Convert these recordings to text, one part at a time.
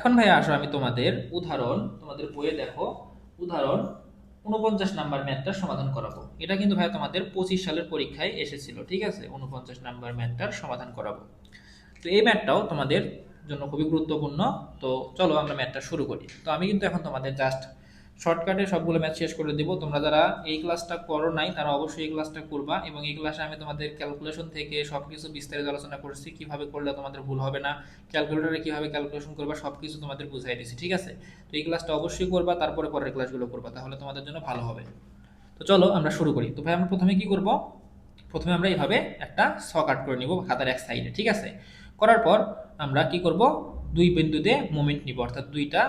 এখন ভাইয়া আসো আমি তোমাদের বইয়ে দেখো উদাহরণ 49 নাম্বার ম্যাথটার সমাধান করাবো। এটা কিন্তু ভাইয়া তোমাদের 25 সালের পরীক্ষায় এসেছিল, ঠিক আছে? 49 নাম্বার ম্যাথটার সমাধান করাবো। তো এই ম্যাথটাও তোমাদের জন্য খুবই গুরুত্বপূর্ণ। তো চলো আমরা ম্যাথটা শুরু করি। তো আমি কিন্তু এখন তোমাদের জাস্ট শর্টকাটে সবগুলো ম্যাথ শেষ করে দিব। তোমরা যারা এই ক্লাসটা করো নাই তারা অবশ্যই এই ক্লাসটা করবা, এবং এই ক্লাসে আমি তোমাদের ক্যালকুলেশন থেকে সবকিছু বিস্তারিত আলোচনা করছি, কিভাবে করলে তোমাদের ভুল হবে না, ক্যালকুলেটরে কিভাবে ক্যালকুলেশন করবা সবকিছু তোমাদের বুঝাই দিছি, ঠিক আছে? তো এই ক্লাসটা অবশ্যই করবা, তারপরে পরের ক্লাসগুলো করবা, তাহলে তোমাদের জন্য ভালো হবে। তো চলো আমরা শুরু করি। তো ভাই আমরা প্রথমে কি করব? প্রথমে আমরা এইভাবে একটা ছক আট করে নিব খাতার এক সাইডে, ঠিক আছে? করার পর আমরা কি করব, দুই বিন্দুতে মোমেন্ট নিব, অর্থাৎ দুইটা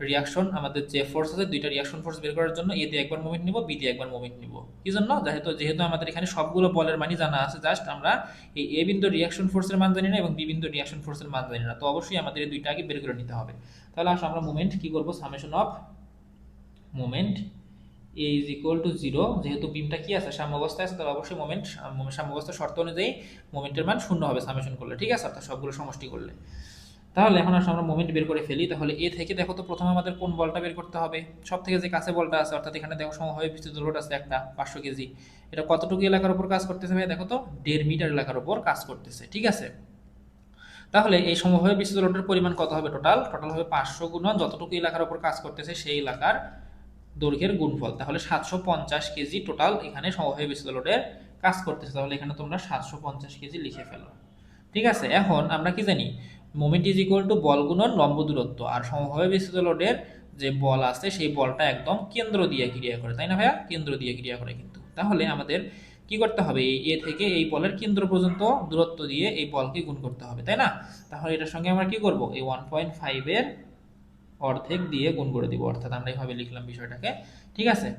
রিয়াকশন, আমাদের যে ফোর্স আছে দুইটা রিয়াকশন ফোর্স বের করার জন্য এ দিয়ে একবার মোমেন্ট নিব, বি দিয়ে একবার মোমেন্ট নিব। কি জন্য? যেহেতু যেহেতু আমাদের এখানে সবগুলো বলের মানই জানা আছে, জাস্ট আমরা এই এ বিন্দুর রিয়াকশন ফোর্সের মান জানি না এবং বি বিন্দুর রিয়াকশন ফোর্সের মান জানি না, তো অবশ্যই আমাদের এই দুইটা আগে বের করে নিতে হবে। তাহলে আসলে আমরা মোমেন্ট কি করব, summation of moment A is equal two zero. যেহেতু বিমটা কি আছে, সাম্যাবস্থায় আছে, তাহলে অবশ্যই মোমেন্ট সাম্যাবস্থার শর্ত অনুযায়ী মোমেন্টের মান শূন্য হবে সামেশন করলে, ঠিক আছে? অর্থাৎ সবগুলো সমষ্টি করলে। তাহলে এখন আসলে আমরা মোমেন্ট বের করে ফেলি। তাহলে এ থেকে দেখো তো প্রথমে আমাদের কোন বলটা বের করতে হবে? সব থেকে যে কাছে বলটা আছে, অর্থাৎ এখানে দেখো সমভাবে বিস্তৃত লোড আছে একটা 500 কেজি। এটা কতটুকু এলাকার উপর কাজ করতেছে ভাই? দেখো তো 1.5 মিটার এলাকার উপর কাজ করতেছে, ঠিক আছে? তাহলে এই সমভাবে বিস্তৃত লোডের পরিমাণ কত হবে? টোটাল হবে 500 গুণন যতটুকু এলাকার উপর কাজ করতেছে সেই এলাকার দৈর্ঘ্যের গুণফল। তাহলে 750 কেজি টোটাল এখানে সমভাবে বিস্তৃত লোডের কাজ করতেছে। তাহলে এখানে তোমরা 750 কেজি লিখে ফেলো, ঠিক আছে? এখন আমরা কি জানি, মোমেন্ট ইজ ইকুয়াল টু বল গুণন লম্ব দূরত্ব, আর সমভাবে বিস্তৃত লোডের যে বল আছে সেই বলটা একদম কেন্দ্র দিয়ে ক্রিয়া করে, তাই না ভাইয়া? কেন্দ্র দিয়ে ক্রিয়া করে কিন্তু। তাহলে আমাদের কি করতে হবে, এই এ থেকে এই বলের কেন্দ্র পর্যন্ত দূরত্ব দিয়ে এই বলকে গুণ করতে হবে, তাই না? তাহলে এটার সঙ্গে আমরা কি করব, এই 1.5 এর অর্ধেক দিয়ে গুণ করে দিব, অর্থাৎ আমরা এইভাবে লিখলাম বিষয়টাকে, ঠিক আছে?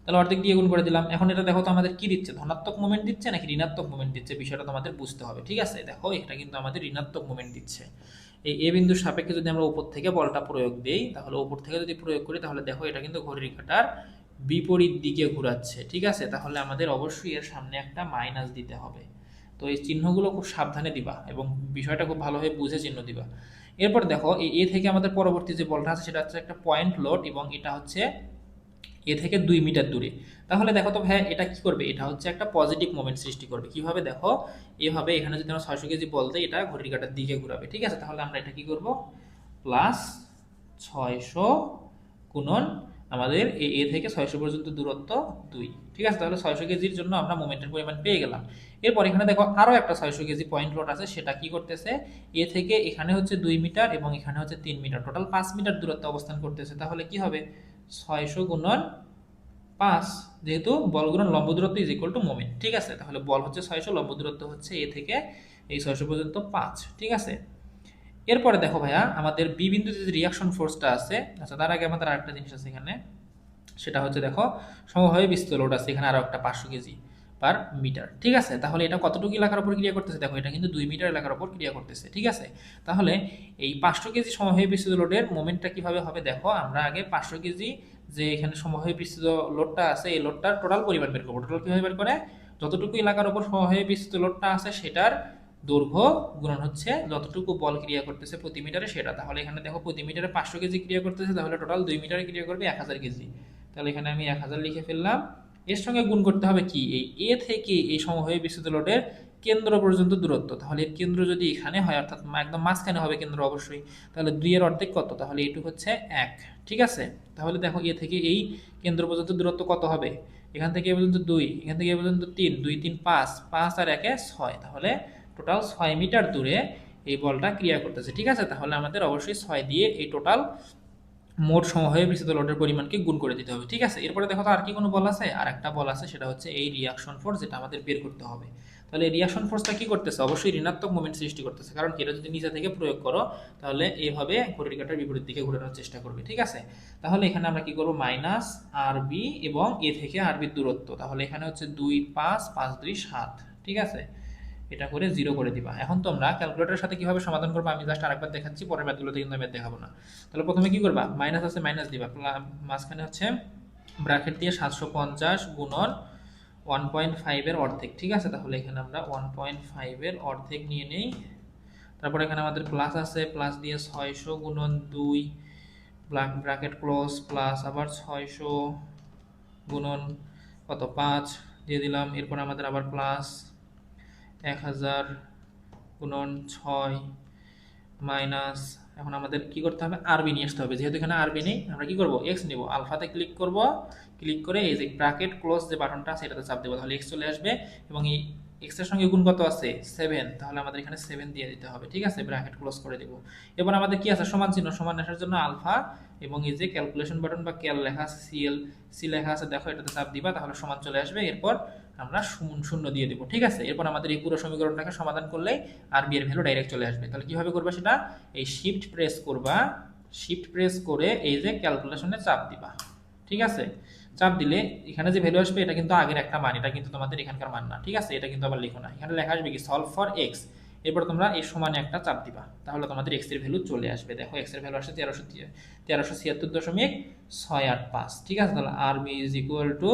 তাহলে অর্ধেক দিয়ে গুণ করে দিলাম। এখন এটা দেখো তো আমাদের কি দিচ্ছে, ধনাত্মক মোমেন্ট দিচ্ছে নাকি ঋণাত্মক মোমেন্ট দিচ্ছে, বিষয়টা তোমাদের বুঝতে হবে, ঠিক আছে? দেখো এটা কিন্তু আমাদের ঋণাত্মক মোমেন্ট দিচ্ছে। এই এ বিন্দুর সাপেক্ষে যদি আমরা উপর থেকে বলটা প্রয়োগ দেই, তাহলে উপর থেকে যদি প্রয়োগ করি, তাহলে দেখো এটা কিন্তু ঘড়ির কাঁটার বিপরীত দিকে ঘোরাচ্ছে, ঠিক আছে? তাহলে আমাদের অবশ্যই এর সামনে একটা মাইনাস দিতে হবে। তো এই চিহ্নগুলো খুব সাবধানে দিবা এবং বিষয়টা খুব ভালোভাবে বুঝে চিহ্ন দিবা। এরপর দেখো এই এ থেকে আমাদের পরবর্তী যে বলটা আছে সেটা হচ্ছে একটা পয়েন্ট লোড, এবং এটা হচ্ছে এ থেকে 2 মিটার দূরে। তাহলে দেখো তো ভাই এটা কি করবে, এটা হচ্ছে একটা পজিটিভ মোমেন্ট সৃষ্টি করবে। কিভাবে? দেখো এভাবে এখানে যদি আমরা 600 কেজি বল দিই, এটা ঘড়ির কাঁটার দিকে ঘোরাবে, ঠিক আছে? তাহলে আমরা এটা কি করব, প্লাস 600 গুণন আমাদের এ থেকে 600 পর্যন্ত দূরত্ব 2, ঠিক আছে? তাহলে 600 কেজির জন্য আমরা মোমেন্টের পরিমাণ পেয়ে গেলাম। এরপর এখানে দেখো আরো একটা 600 কেজি পয়েন্ট লোড আছে, সেটা কি করতেছে, এ থেকে এখানে হচ্ছে 2 মিটার এবং এখানে হচ্ছে 3 মিটার, টোটাল 5 মিটার দূরত্বে অবস্থান করতেছে। তাহলে কি হবে, 600 গুণন 5, যেহেতু বল গুণন লম্ব দূরত্ব ইজ ইকুয়াল টু মোমেন্ট, ঠিক আছে? তাহলে বল হচ্ছে 600, লম্ব দূরত্ব হচ্ছে এ থেকে এই 600 পর্যন্ত 5, ঠিক আছে? এরপরে দেখো ভাইয়া আমাদের বি বিন্দুতে যে রিয়াকশন ফোর্সটা আছে, আচ্ছা তার আগে আমাদের আরেকটা জিনিস আছে এখানে, সেটা হচ্ছে দেখো সমভাবে বিস্তৃত লোড আছে এখানে আরো একটা 500 কেজি পার মিটার, ঠিক আছে? তাহলে এটা কতটুকু এলাকার উপর ক্রিয়া করতেছে? দেখো এটা কিন্তু 2 মিটার এলাকার উপর ক্রিয়া করতেছে, ঠিক আছে? তাহলে এই 500 কেজি সমভাবে বিস্তৃত লোডের মোমেন্টটা কিভাবে হবে, দেখো আমরা আগে 500 কেজি যে এখানে সমভাবে বিস্তৃত লোডটা আছে এই লোডটার টোটাল পরিমাণ বের করবো। টোটাল কিভাবে বের করে, যতটুকু এলাকার উপর সমভাবে বিস্তৃত লোডটা আছে সেটার দৈর্ঘ্য গুণন হচ্ছে যতটুকু বল ক্রিয়া করতেছে প্রতি মিটারে সেটা। তাহলে এখানে দেখো প্রতি মিটারে 500 কেজি ক্রিয়া করতেছে, তাহলে টোটাল 2 মিটারে ক্রিয়া করবে 1000 কেজি। তাহলে এখানে আমি 1000 লিখে ফেললাম। এর সঙ্গে গুণ করতে হবে কি, এই এ থেকে এই সমভাবে বিস্তৃত লোডের কেন্দ্র পর্যন্ত দূরত্ব। তাহলে এর কেন্দ্র যদি এখানে হয়, অর্থাৎ একদম মাঝখানে হবে কেন্দ্র অবশ্যই, তাহলে 2 এর অর্ধেক কত, তাহলে এইটুকু হচ্ছে 1, ঠিক আছে? তাহলে দেখো এ থেকে এই কেন্দ্র পর্যন্ত দূরত্ব কত হবে, এখান থেকে এ পর্যন্ত 2, এখান থেকে এ পর্যন্ত 3, 2 3 5, 5 আর 1 6, তাহলে টোটাল 6 মিটার দূরে এই বলটা ক্রিয়া করতেছে, ঠিক আছে? তাহলে আমাদের অবশ্যই 6 দিয়ে এই টোটাল মোট সমভাবে বিস্তৃত লোডের পরিমাণকে গুণ করে দিতে হবে, ঠিক আছে? এরপরে দেখো তো আর কি কোনো বল আছে, আর একটা বল আছে, সেটা হচ্ছে এই রিয়াকশন ফোর্স, যেটা আমাদের বের করতে হবে। তাহলে এই রিয়াকশন ফোর্সটা কি করতেছে, অবশ্যই ঋণাত্মক মোমেন্ট সৃষ্টি করতেছে, কারণ এটা যদি নিচে থেকে প্রয়োগ করো তাহলে এইভাবে ঘড়ির কাঁটার বিপরীত দিকে ঘোরানোর চেষ্টা করবে, ঠিক আছে? তাহলে এখানে আমরা কি করবো, মাইনাস আর বি এবং এ থেকে আর বির দূরত্ব, তাহলে এখানে হচ্ছে 2 5 5 2 7, ঠিক আছে? এটা করে 0 করে দিবা। এখন তোমরা ক্যালকুলেটরের সাথে কিভাবে সমাধান করবে আমি জাস্ট আরেকবার দেখাচ্ছি, পরের ম্যাথগুলোতে কিন্তু আমি দেখাবো না। তাহলে প্রথমে কি করবা, মাইনাস আছে মাইনাস দিবা, মাঝখানে হচ্ছে ব্র্যাকেট দিয়ে 750 গুণন 1.5 এর অর্ধেক, ঠিক আছে? তাহলে এখানে আমরা 1.5 এর অর্ধেক নিয়ে নেই, তারপর এখানে আমাদের প্লাস আছে, প্লাস দিয়ে 600 গুণন 2 ব্র্যাকেট ক্লোজ, প্লাস আবার 600 গুণন কত 5 দিয়ে দিলাম। এরপর আমাদের আবার প্লাস 1000 গুণন 6 মাইনাস, এখন আমাদের কি করতে হবে, আরবি নিয়ে আসতে হবে। যেহেতু এখানে আরবি নেই, আমরা কি করব, এক্স নিব। আলফাতে ক্লিক করব, ক্লিক করে এই যে ব্র্যাকেট ক্লোজ যে বাটনটা আছে এটাতে চাপ দেবো, তাহলে এক্স চলে আসবে। এবং এই এক্স এর সঙ্গে গুণ কত আছে 7, তাহলে আমাদের এখানে 7 দিয়ে দিতে হবে। ঠিক আছে, ব্র্যাকেট ক্লোজ করে দেব। এবার আমাদের কি আছে, সমান চিহ্ন, সমান আসার জন্য আলফা এবং এই যে ক্যালকুলেশন বাটন বা ক্যাল লেখা আছে, সি লেখা আছে, দেখো এটাতে চাপ দিবা, তাহলে সমান চলে আসবে। এরপর আমরা শূন্য দিয়ে দেবো। ঠিক আছে, এরপর আমাদের এই পুরো সমীকরণটাকে সমাধান করলেই আরবি এর ভ্যালু ডাইরেক্ট চলে আসবে। তাহলে কিভাবে করবা সেটা, এই শিফট প্রেস করবা, শিফট প্রেস করে এই যে ক্যালকুলেশনে চাপ দিবা। ঠিক আছে, চাপ দিলে এখানে যে ভ্যালু আসবে এটা কিন্তু আগের একটা মান, এটা কিন্তু তোমাদের এখানকার মান না। ঠিক আছে, এটা কিন্তু আবার লিখো না, এখানে লেখা আসবে কি সলভ ফর এক্স, এরপর তোমরা এই সমানে একটা চাপ দিবা, তাহলে তোমাদের এক্স এর ভ্যালু চলে আসবে। দেখো এক্স এর ভ্যালু আসছে 1376.685। ঠিক আছে, তাহলে আরবি ইজ ইকুয়াল টু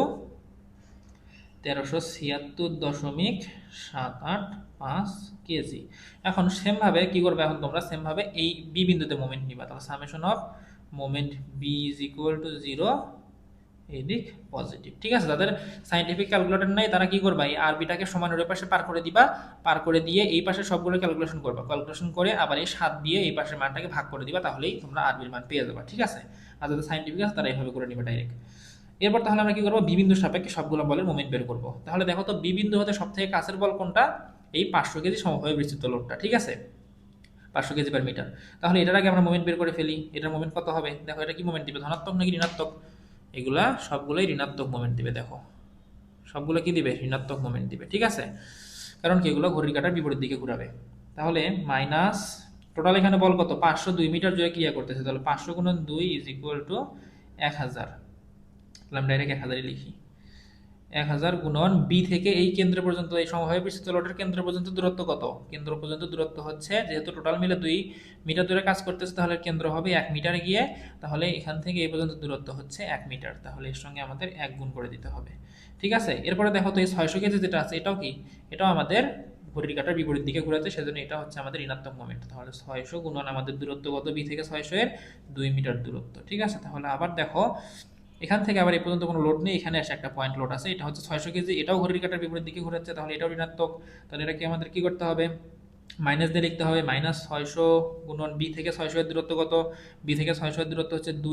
1376.785 কেজি। এখন সেমভাবে কি করবে, এখন তোমরা সেমভাবে এই বি বিন্দুতে মোমেন্ট নিবা, তাহলে summation of moment B is equal to 0, এই দিক পজিটিভ। ঠিক আছে, তাদের সাইন্টিফিক ক্যালকুলেটর নাই, তারা কি করবা, এই আরবিটাকে সমানের ওই পাশে পার করে দিবা, পার করে দিয়ে এই পাশে সবগুলো ক্যালকুলেশন করবা, ক্যালকুলেশন করে আবার এই 7 দিয়ে এই পাশের মানটাকে ভাগ করে দিবা, তাহলেই তোমরা আরবির মান পেয়ে যাবা। ঠিক আছে, আর যাদের সাইন্টিফিক আছে তারা এইভাবে করে নিবা ডাইরেক্ট। এরপর তাহলে আমরা কি করবো, বি বিন্দুর সাপেক্ষে সবগুলো বলের মোমেন্ট বের করবো। তাহলে দেখো তো বি বিন্দু হতে সব থেকে কাছের বল কোনটা, এই 500 কেজি সমবায়ে বিস্তৃত লোডটা। ঠিক আছে, 500 কেজি পার মিটার। তাহলে এটার আগে আমরা মোমেন্ট বের করে ফেলি, এটার মোমেন্ট কত হবে, দেখো এটা কি মোমেন্ট দিবে, ধনাত্মক নাকি ঋণাত্মক, এগুলা সবগুলোই ঋণাত্মক মোমেন্ট দিবে। দেখো সবগুলো কি দিবে, ঋণাত্মক মোমেন্ট দিবে। ঠিক আছে, কারণ কি এগুলো ঘড়ির কাঁটার বিপরীত দিকে ঘুরাবে। তাহলে মাইনাস, টোটাল এখানে বল কত, 502 মিটার জুড়ে ক্রিয়া করতেছে, তাহলে 500 গুণন 2 ইজ ইকুয়াল টু 1000। তাহলে আমরা ডাইরেক্ট 1000 লিখি। 1000 গুণন বি থেকে এই কেন্দ্র পর্যন্ত, এই সমবায়ে বিস্তৃত লোডের কেন্দ্র পর্যন্ত দূরত্ব কত, কেন্দ্র পর্যন্ত দূরত্ব হচ্ছে, যেহেতু টোটাল মিলে 2 মিটার দূরে কাজ করতেছে, তাহলে কেন্দ্র হবে 1 মিটার গিয়ে, তাহলে এখান থেকে এই পর্যন্ত দূরত্ব হচ্ছে 1 মিটার, তাহলে এর সঙ্গে আমাদের 1 গুণ করে দিতে হবে। ঠিক আছে, এরপরে দেখো তো এই 600 কেজি যেটা আছে এটাও কি, এটাও আমাদের ঘড়ির কাঁটার বিপরীত দিকে ঘুরাচ্ছে, সেজন্য এটা হচ্ছে আমাদের ঋণাত্মক মোমেন্ট। তাহলে 600 গুণন আমাদের দূরত্ব কত, বি থেকে 600 এর 2 মিটার দূরত্ব। ঠিক আছে, তাহলে আবার দেখো এখান থেকে আবার এই পর্যন্ত কোনো লোড নেই, এখানে এসে একটা পয়েন্ট লোড আছে, এটা হচ্ছে 600 কেজি, এটাও ঘড়ির কাঁটার বিপরীত দিকে ঘুরাচ্ছে, তাহলে এটাও ঋণাত্মক। তাহলে এটাকে আমাদের কি করতে হবে, মাইনাস দিয়ে লিখতে হবে। মাইনাস 600 গুণন বি থেকে 600 এর দূরত্ব কত, বি থেকে 600 এর দূরত্ব হচ্ছে 2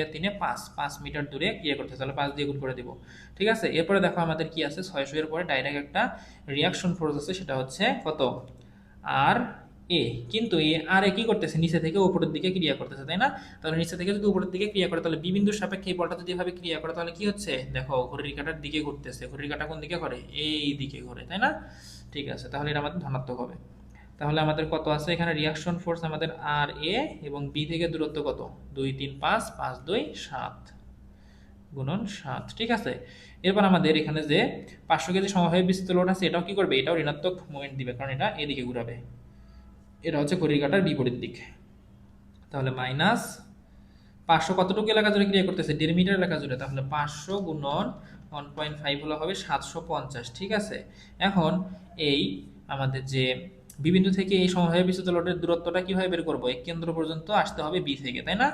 আর 3 5 মিটার দূরে ক্রিয়া করতেছে, তাহলে 5 দিয়ে গুণ করে দিব। ঠিক আছে, এরপরে দেখো আমাদের কি আছে, 600 এর পরে ডাইরেক্ট একটা রিয়াকশন ফোর্স আছে, সেটা হচ্ছে কত, আর এ। কিন্তু এ আর এ কি করতেছে, নিচে থেকে উপরের দিকে ক্রিয়া করতেছে, তাই না? তাহলে নিচে থেকে যদি উপরের দিকে ক্রিয়া করে, তাহলে বি বিন্দুর সাপেক্ষে এই বলটা যদি এভাবে ক্রিয়া করে, তাহলে কি হচ্ছে, দেখো ঘড়ির কাঁটার দিকে ঘুরতেছে, ঘড়ির কাঁটা কোন দিকে ঘোরে, এই দিকে ঘোরে, তাই না? ঠিক আছে, তাহলে এটা আমাদের ধনাত্মক হবে। তাহলে আমাদের কত আছে এখানে, রিয়াকশন ফোর্স আমাদের আর এ এবং বি থেকে দূরত্ব কত, 2 3 5 5 2 7 গুণন 7। ঠিক আছে, এরপর আমাদের এখানে যে 500 কেজি সমবায়ে বিস্তৃত লোড আছে, এটাও কি করবে, এটাও ঋণাত্মক মোমেন্ট দিবে, কারণ এটা এদিকে ঘুরাবে, এটা হচ্ছে ঘড়ির কাঁটার বিপরীত দিক। তাহলে মাইনাস 500 কতটুকু এলাকা জুড়ে ক্রিয়া করতেছে, 1.5 মিটার এলাকা জুড়ে, তাহলে 500 গুণন 1.5 হলো হবে 750। ঠিক আছে, এখন এই আমাদের যে বি বিন্দু থেকে এই সমবায়ে বিস্তৃত লোডের দূরত্বটা কিভাবে বের করবো, এই কেন্দ্র পর্যন্ত আসতে হবে বি থেকে, তাই না?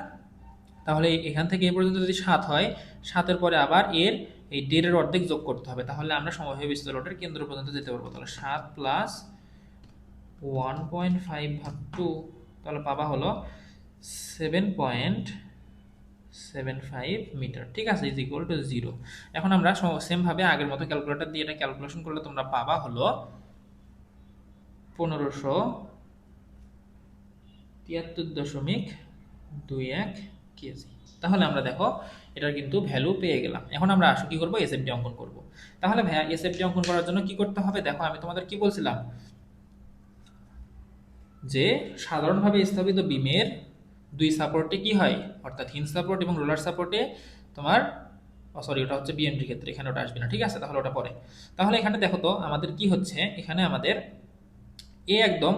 তাহলে এখান থেকে এই পর্যন্ত যদি 7 হয়, 7-এর পরে আবার এর এই 1.5-এর অর্ধেক যোগ করতে হবে, তাহলে আমরা সমবায়ে বিস্তৃত লোডের কেন্দ্র পর্যন্ত যেতে পারবো। তাহলে 7 প্লাস 1.5 ভাগ 2, তাহলে পাবা হলো 7.75 মিটার। ঠিক আছে, ইজ ইকুয়াল টু 0। এখন আমরা সেম ভাবে আগের মতো ক্যালকুলেটর দিয়ে এটা ক্যালকুলেশন করলে তোমরা পাবা হলো 1573.21 কেজি। তাহলে আমরা দেখো এটার কিন্তু ভ্যালু পেয়ে গেলাম। এখন আমরা আসো কি করবো, এসএফডি অঙ্কন করব। তাহলে ভাইয়া এসএফডি অঙ্কন করার জন্য কি করতে হবে, দেখো আমি তোমাদের কি বলছিলাম, যে সাধারণভাবে স্থাপিত বিমের 2 সাপোর্টে কি হয়, অর্থাৎ হিঞ্জ সাপোর্ট এবং রোলার সাপোর্টে তোমার সরি ওটা হচ্ছে বিএনডির ক্ষেত্রে, এখানে ওটা আসবে না। ঠিক আছে, তাহলে ওটা পরে। তাহলে এখানে দেখো তো আমাদের কি হচ্ছে, এখানে আমাদের এ একদম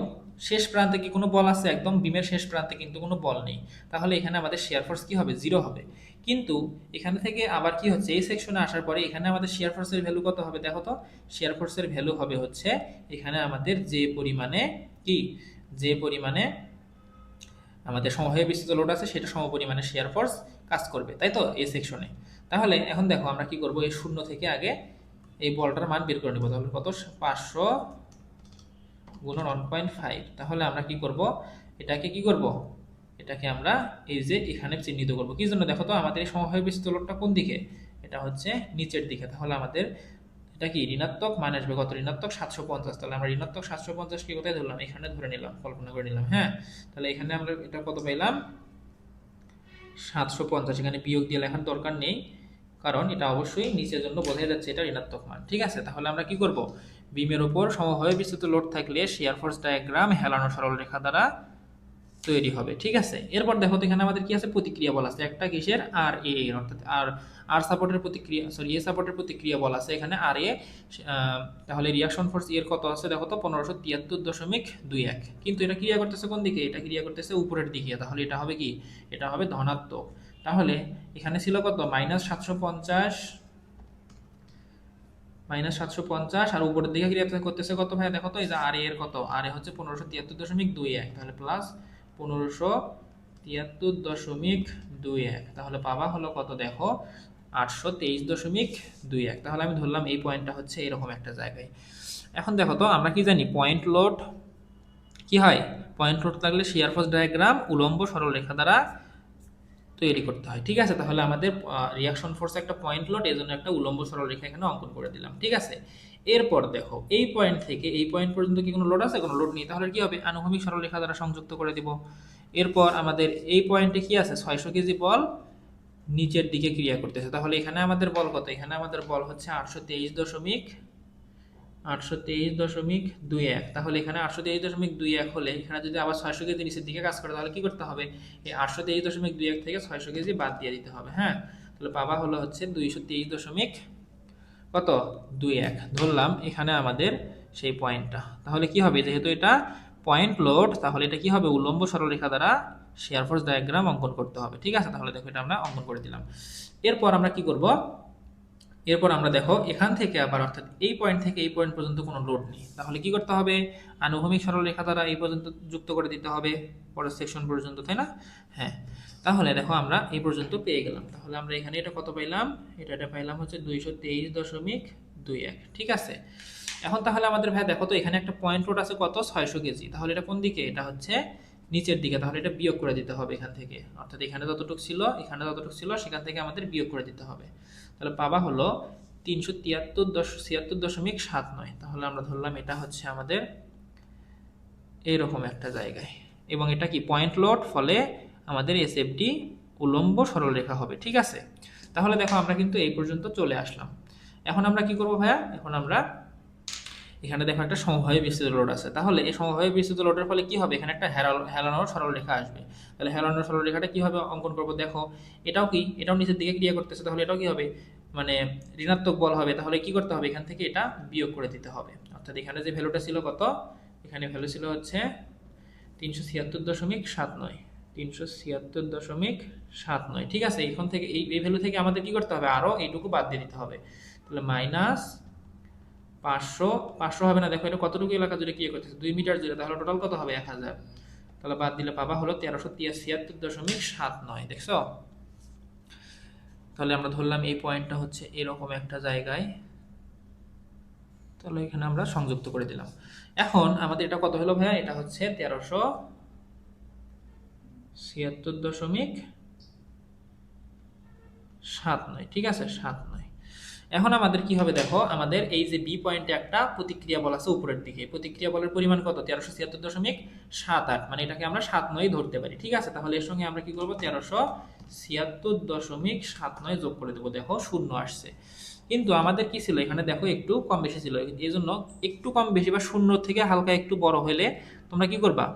শেষ প্রান্তে কি কোনো বল আছে, একদম বিমের শেষ প্রান্তে কিন্তু কোনো বল নেই, তাহলে এখানে আমাদের শেয়ার ফোর্স কি হবে, 0 হবে। কিন্তু এখানে থেকে আবার কি হচ্ছে, এই সেকশনে আসার পরে এখানে আমাদের শেয়ার ফোর্সের ভ্যালু কত হবে, দেখো তো শেয়ার ফোর্সের ভ্যালু হবে হচ্ছে এখানে আমাদের যে পরিমাণে কি যে পরিমাণে আমাদের সমভাবে বিস্তৃত লোড আছে সেটা সমপরিমাণে শেয়ার ফোর্স কাজ করবে, তাই তো এই সেকশনে। তাহলে এখন দেখো আমরা কি করব, এই শূন্য থেকে আগে এই বলটার মান বের করে নেব। তাহলে কত, 500 গুণন 1.5। তাহলে আমরা কি করব, এটাকে কি করব, এটাকে আমরা এই যে এখানে চিহ্নিত করব। কি জন্য, দেখো তো আমাদের এই সমভাবে বিস্তৃত লোডটা কোন দিকে, এটা হচ্ছে নিচের দিকে। তাহলে আমাদের এটা কি ঋণাত্মক মান আসবে, কত, ঋণাত্মক 750। তাহলে আমরা ঋণাত্মক 750 কে কোথায় ধরলাম, এখানে ধরে নিলাম, কল্পনা করে নিলাম। হ্যাঁ, তাহলে এখানে আমরা এটা কত পাইলাম, 750। এখানে বিয়োগ দিয়ে লেখার দরকার নেই, কারণ এটা অবশ্যই নিচের জন্য বোঝা যাচ্ছে এটা ঋণাত্মক মান। ঠিক আছে, তাহলে আমরা কি করব, বিমের উপর সমভাবে বিস্তৃত লোড থাকলে শেয়ার ফোর্স ডায়াগ্রাম হেলানো সরল রেখা দ্বারা তৈরি হবে। ঠিক আছে, এরপর দেখো তো এখানে আমাদের কি আছে, প্রতিক্রিয়া বল আছে একটা, কিসের, আর এ এর, অর্থাৎ আর সাপোর্টের প্রতিক্রিয়া, সরি এ সাপোর্টের প্রতিক্রিয়া বল আছে এখানে আর এ। তাহলে রিয়াকশন ফোর্স এর কত আছে দেখো তো, 1573.21। কিন্তু এটা ক্রিয়া করতেছে কোন দিকে, এটা ক্রিয়া করতেছে উপরের দিকে। তাহলে এটা হবে কি, এটা হবে ধনাত্মক। তাহলে এখানে ছিল কত, -750, -750, আর উপরের দিকে ক্রিয়া করতেছে কত ভাই, দেখো তো এই যে আর এর কত, আর এ হচ্ছে 1573.21। তাহলে প্লাস 1573.21। তাহলে পাবা হলো কত দেখো, 823.21। তাহলে আমি ধরলাম এই পয়েন্টটা হচ্ছে এরকম একটা জায়গায়। এখন দেখো তো আমরা কি জানি, পয়েন্ট লোড কি হয়, পয়েন্ট লোড থাকলে শেয়ার ফোর্স ডায়াগ্রাম উলম্ব সরলরেখা দ্বারা তৈরি করতে হয়। ঠিক আছে, তাহলে আমাদের রিয়াকশন ফোর্স একটা পয়েন্ট লোড, এই জন্য একটা উলম্ব সরলরেখা এখানে অঙ্কন করে দিলাম। ঠিক আছে, এরপর দেখো এই পয়েন্ট থেকে এই পয়েন্ট পর্যন্ত কি কোনো লোড আছে, কোনো লোড নেই। তাহলে কি হবে, আনুভূমিক সরলরেখা দ্বারা সংযুক্ত করে দিব। এরপর আমাদের এই পয়েন্টে কি আছে, 600 কেজি বল নিচের দিকে ক্রিয়া করতেছে। তাহলে এখানে আমাদের বল কত, এখানে আমাদের বল হচ্ছে 823.21। তাহলে এখানে 823.21 হলে এখানে যদি আবার 600 কেজি নিচের দিকে কাজ করে, তাহলে কি করতে হবে, এই 823.21 থেকে 600 কেজি বাদ দিয়ে দিতে হবে। হ্যাঁ, তাহলে পাবা হলো হচ্ছে 223. কত, 21 ধরলাম এখানে আমাদের সেই পয়েন্টটা। তাহলে কি হবে, যেহেতু এটা পয়েন্ট লোড, তাহলে এটা কি হবে, উল্লম্ব সরলরেখা দ্বারা শেয়ার ফোর্স ডায়াগ্রাম অঙ্কন করতে হবে। ঠিক আছে, তাহলে দেখো এটা আমরা অঙ্কন করে দিলাম। এরপর আমরা কি করব, এরপর আমরা দেখো এখান থেকে আবার, অর্থাৎ এই পয়েন্ট থেকে এই পয়েন্ট পর্যন্ত কোনো লোড নেই। তাহলে কি করতে হবে, আনুভূমিক সরলরেখা দ্বারা এই পর্যন্ত যুক্ত করে দিতে হবে, পরের সেকশন পর্যন্ত, তাই না। হ্যাঁ, তাহলে দেখো আমরা এই পর্যন্ত পেয়ে গেলাম। তাহলে আমরা এখানে এটা কত পাইলাম, এটা পাইলাম হচ্ছে 223.21। ঠিক আছে, এখন তাহলে আমাদের ভাই দেখো তো এখানে একটা পয়েন্ট লোড আছে কত, 600 কেজি। তাহলে এটা কোন দিকে, এটা হচ্ছে নিচের দিকে। তাহলে এটা বিয়োগ করে দিতে হবে এখান থেকে, অর্থাৎ এখানে যতটুকু ছিল, এখানে যতটুকু ছিল, সেখান থেকে আমাদের বিয়োগ করে দিতে হবে। তাহলে পাবা হলো 373.79। তাহলে আমরা ধরলাম এটা হচ্ছে আমাদের এইরকম একটা জায়গায়, এবং এটা কি পয়েন্ট লোড, ফলে আমাদের এসএফডি উলম্ব সরলরেখা হবে। ঠিক আছে, তাহলে দেখো আমরা কিন্তু এই পর্যন্ত চলে আসলাম। এখন আমরা কি করব ভাইয়া, এখন আমরা এখানে দেখো একটা সমভাবে বিস্তৃত লোড আছে। তাহলে এই সমভাবে বিস্তৃত লোডের ফলে কি হবে, এখানে একটা হেলানোর সরলরেখা আসবে। তাহলে হেলানোর সরলরেখাটা কিভাবে অঙ্কন করব, দেখো এটাও কি, এটাও নিচের দিকে ক্রিয়া করতেছে। তাহলে এটাও কি হবে, মানে ঋণাত্মক বল হবে। তাহলে কি করতে হবে, এখান থেকে এটা বিয়োগ করে দিতে হবে। অর্থাৎ এখানে যে ভ্যালুটা ছিল কত, এখানে ভ্যালু ছিল হচ্ছে 376.79, 376.79। ঠিক আছে, এখান থেকে এই ভ্যালু থেকে আমাদের কি করতে হবে, আরো এইটুকু বাদ দিয়ে দিতে হবে। তাহলে -500 হবে না, দেখো এটা কতটুকু এলাকা জুড়ে ক্রিয়া করতেছে, 2 মিটার জুড়ে। তাহলে টোটাল কত হবে, 1000। তাহলে বাদ দিলে পাবা হলো 1376.79। দেখছো, তাহলে আমরা ধরলাম এই পয়েন্টটা হচ্ছে এরকম একটা জায়গায়। তাহলে এখানে আমরা সংযুক্ত করে দিলাম। এখন আমাদের এটা কত হলো ভাইয়া, এটা হচ্ছে 1376.79। ঠিক আছে, 79। এখন আমাদের কি হবে, দেখো আমাদের এই যে বি পয়েন্টে একটা প্রতিক্রিয়া বল আছে উপরের দিকে, প্রতিক্রিয়া বলের পরিমাণ কত, 1376.78। মানে এটাকে আমরা 79 ধরতে পারি। ঠিক আছে, তাহলে এর সঙ্গে আমরা কি করবো, 1376.79 যোগ করে দেবো। দেখো শূন্য আসছে, কিন্তু আমাদের কি ছিল এখানে, দেখো একটু কম বেশি ছিল। এই জন্য একটু কম বেশি বা শূন্য থেকে হালকা একটু বড় হলে তোমরা কি করবা,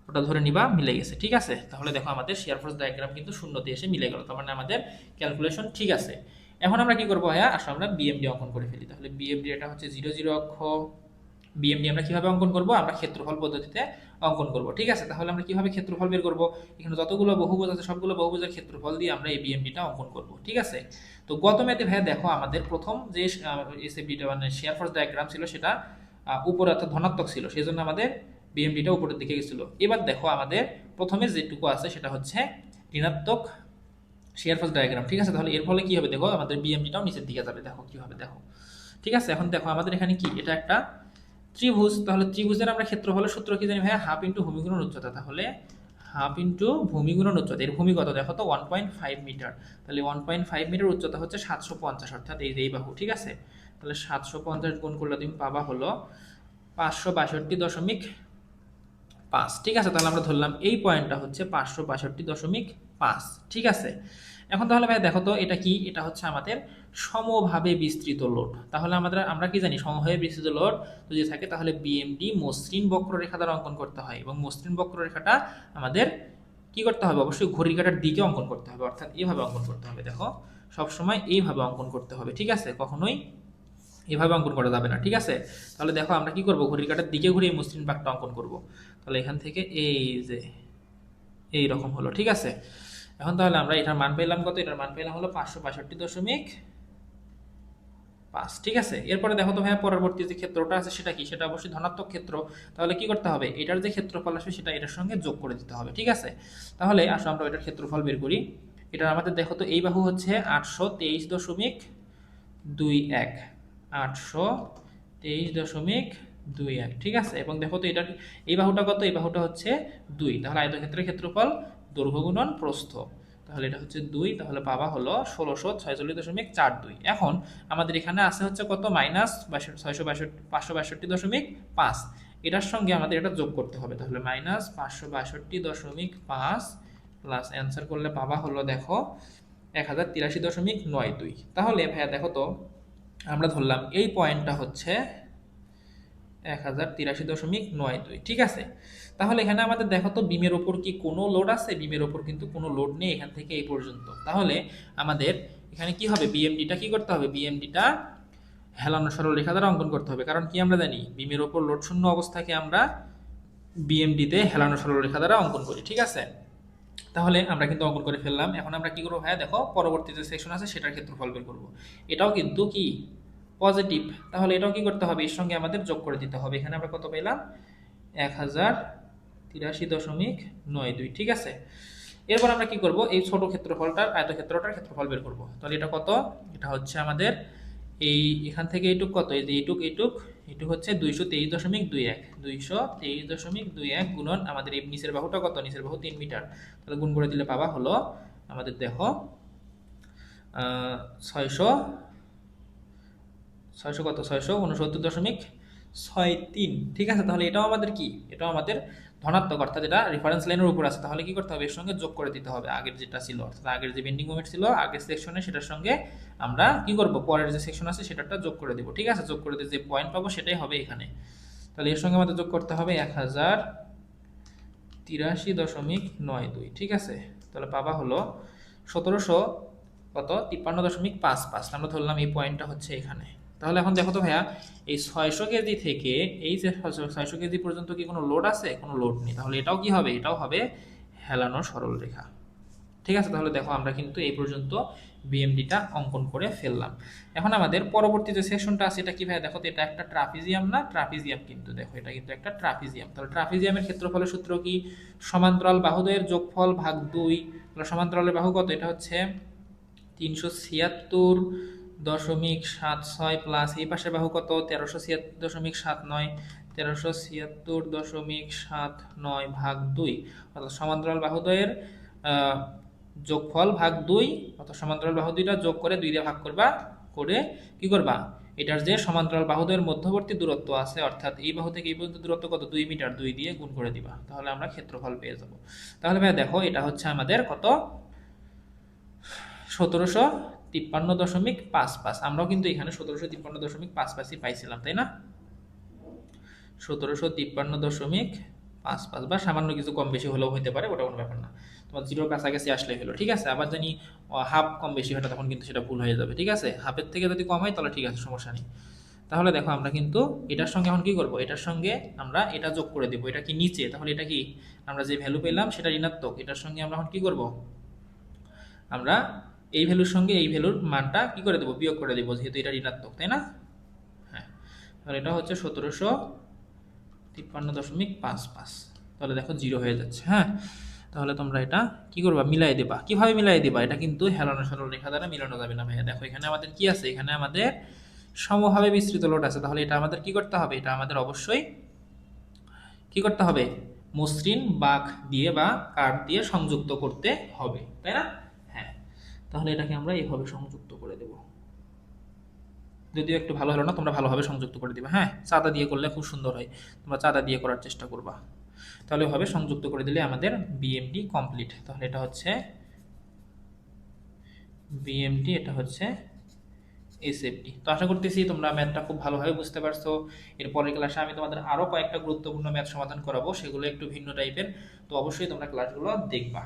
ওটা ধরে নিবা মিলে গেছে। ঠিক আছে, তাহলে দেখো আমাদের শেয়ার ফোর্স ডায়াগ্রাম কিন্তু শূন্যতে এসে মিলে গেল, তার মানে আমাদের ক্যালকুলেশন ঠিক আছে। এখন আমরা কি করবো ভাইয়া, আসলে আমরা বিএমডি অঙ্কন করে ফেলি। তাহলে বিএমডি এটা হচ্ছে 00 অক্ষ। বিএমডি আমরা কিভাবে অঙ্কন করব, আমরা ক্ষেত্রফল পদ্ধতিতে অঙ্কন করব। ঠিক আছে, তাহলে আমরা কিভাবে ক্ষেত্রফল বের করব, এখানে যতগুলো বহুভুজ আছে সবগুলো বহুভুজের ক্ষেত্রফল দিয়ে আমরা এই বিএমডিটা অঙ্কন করব। ঠিক আছে, তো গত ম্যাথে ভাইয়া দেখো আমাদের প্রথম যে এসএফডিটা মানে শেয়ার ফোর্স ডায়াগ্রাম ছিল, সেটা উপরে অর্থাৎ ধনাত্মক ছিল, সেই জন্য আমাদের বিএমডিটা উপরের দিকে গেছিল। এবার দেখো আমাদের প্রথমে যেটুকু আছে সেটা হচ্ছে ঋণাত্মক শেয়ার ফোর্স ডায়াগ্রাম, ঠিক আছে। তাহলে এর ফলে কি হবে দেখো, আমাদের বিএমডিটাও নিচের দিকে যাবে, দেখো কি হবে দেখো। ঠিক আছে, এখন দেখো আমাদের এখানে কি, এটা একটা ত্রিভুজ। তাহলে ত্রিভুজের আমরা ক্ষেত্রফলের সূত্র কি জানি ভাইয়া, হাফ ইন্টু ভূমি গুণন উচ্চতা। তাহলে হাফ ইন্টু ভূমি গুণন উচ্চতা, এর ভূমি কত দেখো তো 1.5 মিটার। তাহলে 1.5 মিটার উচ্চতা হচ্ছে 750, অর্থাৎ এই বাহু, ঠিক আছে। তাহলে 750 গুণ করলে তুমি পাবা হলো 562.5, ঠিক আছে। তাহলে আমরা ধরলাম এই পয়েন্টটা হচ্ছে 562.5, ঠিক আছে। এখন তাহলে ভাই দেখো তো এটা কি, এটা হচ্ছে আমাদের সমভাবে বিস্তৃত লোড। তাহলে আমরা কি জানি, সমভাবে বিস্তৃত লোড যদি থাকে তাহলে বিএমডি মসৃণ বক্ররেখা দ্বারা অঙ্কন করতে হয়, এবং মসৃণ বক্ররেখাটা আমাদের কি করতে হবে, অবশ্যই ঘড়ির কাঁটার দিকে অঙ্কন করতে হবে, অর্থাৎ এইভাবে অঙ্কন করতে হবে। দেখো সবসময় এইভাবে অঙ্কন করতে হবে, ঠিক আছে, কখনোই এভাবে অঙ্কন করা যাবে না, ঠিক আছে। তাহলে দেখো আমরা কি করব, ঘড়ির কাঁটার দিকে ঘুরে এই মসৃণ বাঁকটা অঙ্কন করব। তাহলে এখান থেকে এই যে এই রকম হলো, ঠিক আছে। এখন তাহলে আমরা এটার মান পেলাম কত, এটার মান পেলাম হলো 562.5, ঠিক আছে। এরপরে দেখো তো ভাইয়া পরবর্তী যে ক্ষেত্রটা আছে সেটা কি, সেটা অবশ্যই ধনাত্মক ক্ষেত্র। তাহলে কি করতে হবে, এটার যে ক্ষেত্রফল আসবে সেটা এটার সঙ্গে যোগ করে দিতে হবে, ঠিক আছে। তাহলে আসো আমরা এটার ক্ষেত্রফল বের করি। এটা আমাদের দেখো তো এই বাহু হচ্ছে 823.21, 823.21, ঠিক আছে। এবং দেখো তো এটার এই বাহুটা কত, এই বাহুটা হচ্ছে 2। তাহলে আয়তক্ষেত্রের ক্ষেত্রফল দৈর্ঘ্য গুণন প্রস্থ, তাহলে এটা হচ্ছে 2, তাহলে পাবা হলো 1646.42। এখন আমাদের এখানে আছে হচ্ছে কত, মাইনাস 562.5, এটার সঙ্গে আমাদের এটা যোগ করতে হবে। তাহলে মাইনাস 562.5 প্লাস অ্যান্সার করলে পাবা হলো দেখো 1083.92। তাহলে ভাইয়া দেখো তো আমরা ধরলাম এই পয়েন্টটা হচ্ছে 1083.92, ঠিক আছে। তাহলে এখানে আমাদের দেখো তো বিমের ওপর কি কোনো লোড আছে, বিমের ওপর কিন্তু কোনো লোড নেই এখান থেকে এই পর্যন্ত। তাহলে আমাদের এখানে কি হবে, বিএমডিটা কি করতে হবে, বিএমডিটা হেলানো সরল রেখা দ্বারা অঙ্কন করতে হবে। কারণ কি আমরা জানি, বিমের ওপর লোড শূন্য অবস্থাকে আমরা বিএমডিতে হেলানো সরল রেখা দ্বারা অঙ্কন করি, ঠিক আছে। তাহলে আমরা কিন্তু অঙ্কন করে ফেললাম। এখন আমরা কি করবো ভাইয়া দেখো, পরবর্তী যে সেকশন আছে সেটার ক্ষেত্রফল বের করবো। এটাও কিন্তু কি পজিটিভ, তাহলে এটাও কি করতে হবে, এর সঙ্গে আমাদের যোগ করে দিতে হবে। এখানে আমরা কত পেলাম, 1083.92, ঠিক আছে। এরপর আমরা কি করব, এই ছোট ক্ষেত্রফলটার আয়তক্ষেত্রটার ক্ষেত্রফল বের করব। তাহলে এটা কত, এটা হচ্ছে আমাদের এই এখান থেকে এইটুক কত, এই যে এইটুক হচ্ছে 223.21, 223.21 গুণন আমাদের এই নিচের বাহুটা কত, নিচের বাহু 3 মিটার। তাহলে গুণ করে দিলে পাবা হলো আমাদের দেখো 600 কত, 669.63, ঠিক আছে। তাহলে এটাও আমাদের কি, এটাও আমাদের ধনাত্মক, অর্থাৎ এটা রেফারেন্স লাইনের উপর আছে। তাহলে কি করতে হবে, এর সঙ্গে যোগ করে দিতে হবে আগের যেটা ছিল, অর্থাৎ আগের যে বেন্ডিং মোমেন্ট ছিল আগের সেকশনে, সেটার সঙ্গে আমরা কি করব, পরের যে সেকশন আছে সেটাটা যোগ করে দেব, ঠিক আছে। যোগ করে দিয়ে যে পয়েন্ট পাবো সেটাই হবে এখানে। তাহলে এর সঙ্গে আমাদের যোগ করতে হবে 1083.92, ঠিক আছে। তাহলে পাবা হলো 1700 কত 53.55, আমরা ধরলাম এই পয়েন্টটা হচ্ছে এখানে। তাহলে এখন দেখো তো ভাইয়া, এই 600 কেজি থেকে এই যে 600 কেজি পর্যন্ত কি কোনো লোড আছে, কোনো লোড নেই। তাহলে এটাও কি হবে, এটাও হবে হেলানো সরল রেখা, ঠিক আছে। তাহলে দেখো আমরা কিন্তু এই পর্যন্ত বিএমডিটা অঙ্কন করে ফেললাম। এখন আমাদের পরবর্তী যে সেকশনটা আছে এটা কি ভাইয়া দেখো তো, এটা একটা ট্রাপিজিয়াম না, ট্রাপিজিয়াম কিন্তু দেখো এটা কিন্তু একটা ট্রাপিজিয়াম। তাহলে ট্রাপিজিয়ামের ক্ষেত্রফলের সূত্র কি, সমান্তরাল বাহুদ্বয়ের যোগফল ভাগ 2। তাহলে সমান্তরালের বাহু কত, এটা হচ্ছে 376.76 প্লাস এই পাশের বাহু কত 1376.79, 1376.79 ভাগ 2, অর্থাৎ সমান্তরাল বাহুদ্বয়ের যোগফল ভাগ 2, অর্থাৎ সমান্তরাল বাহু দুইটা যোগ করে 2 দিয়ে ভাগ করবা, করে কি করবা, এটার যে সমান্তরাল বাহুদ্বয়ের মধ্যবর্তী দূরত্ব আছে, অর্থাৎ এই বাহু থেকে এই পর্যন্ত দূরত্ব কত 2 মিটার, 2 দিয়ে গুণ করে দিবা, তাহলে আমরা ক্ষেত্রফল পেয়ে যাব। তাহলে ভাই দেখো এটা হচ্ছে আমাদের কত 1753.55, আমরাও কিন্তু এখানে 1753.55 পাইছিলাম, তাই না। 1753.55 বা সামান্য কিছু কম বেশি হলেও হতে পারে, ওটা কোনো ব্যাপার না, তোমার জিরোর কাছাকাছি আসলেই হলো, ঠিক আছে। আবার জানি হাফ কম বেশি হয় তখন কিন্তু সেটা ভুল হয়ে যাবে, ঠিক আছে। হাফের থেকে যদি কম হয় তাহলে ঠিক আছে, সমস্যা নেই। তাহলে দেখো আমরা কিন্তু এটার সঙ্গে এখন কি করব, এটার সঙ্গে আমরা এটা যোগ করে দেব। এটা কি নিচে, তাহলে এটা কি আমরা যে ভ্যালু পেলাম সেটা ঋণাত্মক, এটার সঙ্গে আমরা এখন কি করব, আমরা এই ভ্যালুর সঙ্গে এই ভ্যালুর মানটা কি করে দেবো, বিয়োগ করে দেবো, যেহেতু এটা ঋণাত্মক, তাই না। হ্যাঁ, তাহলে এটা হচ্ছে 53.55। তাহলে দেখো 0 হয়ে যাচ্ছে। হ্যাঁ, তাহলে তোমরা এটা কি করবা, মিলাই দেবা। কিভাবে মিলাই দেবা, এটা কিন্তু হেলানো সরল রেখা দ্বারা মিলানো যাবে না ভাইয়া। দেখো এখানে আমাদের কি আছে, এখানে আমাদের সমভাবে বিস্তৃত লোড আছে, তাহলে এটা আমাদের কি করতে হবে, এটা আমাদের অবশ্যই কি করতে হবে, মসৃণ বাঁক দিয়ে বা কাট দিয়ে সংযুক্ত করতে হবে, তাই না? হ্যাঁ, তাহলে এটাকে আমরা এইভাবে সংযুক্ত করে দেব। যদিও একটু ভালো হলো না, তোমরা ভালোভাবে সংযুক্ত করে দিবে। হ্যাঁ, চাঁদা দিয়ে করলে খুব সুন্দর হয়, তোমরা চাঁদা দিয়ে করার চেষ্টা করবা। তাহলে ওইভাবে সংযুক্ত করে দিলে আমাদের বিএমডি কমপ্লিট। তাহলে এটা হচ্ছে বিএমডি, এটা হচ্ছে এসএফডি। তো আশা করতেছি তোমরা ম্যাথটা খুব ভালোভাবে বুঝতে পারছো। এর পরের ক্লাসে আমি তোমাদের আরও কয়েকটা গুরুত্বপূর্ণ ম্যাথ সমাধান করাবো, সেগুলো একটু ভিন্ন টাইপের। তো অবশ্যই তোমরা ক্লাসগুলো দেখবা।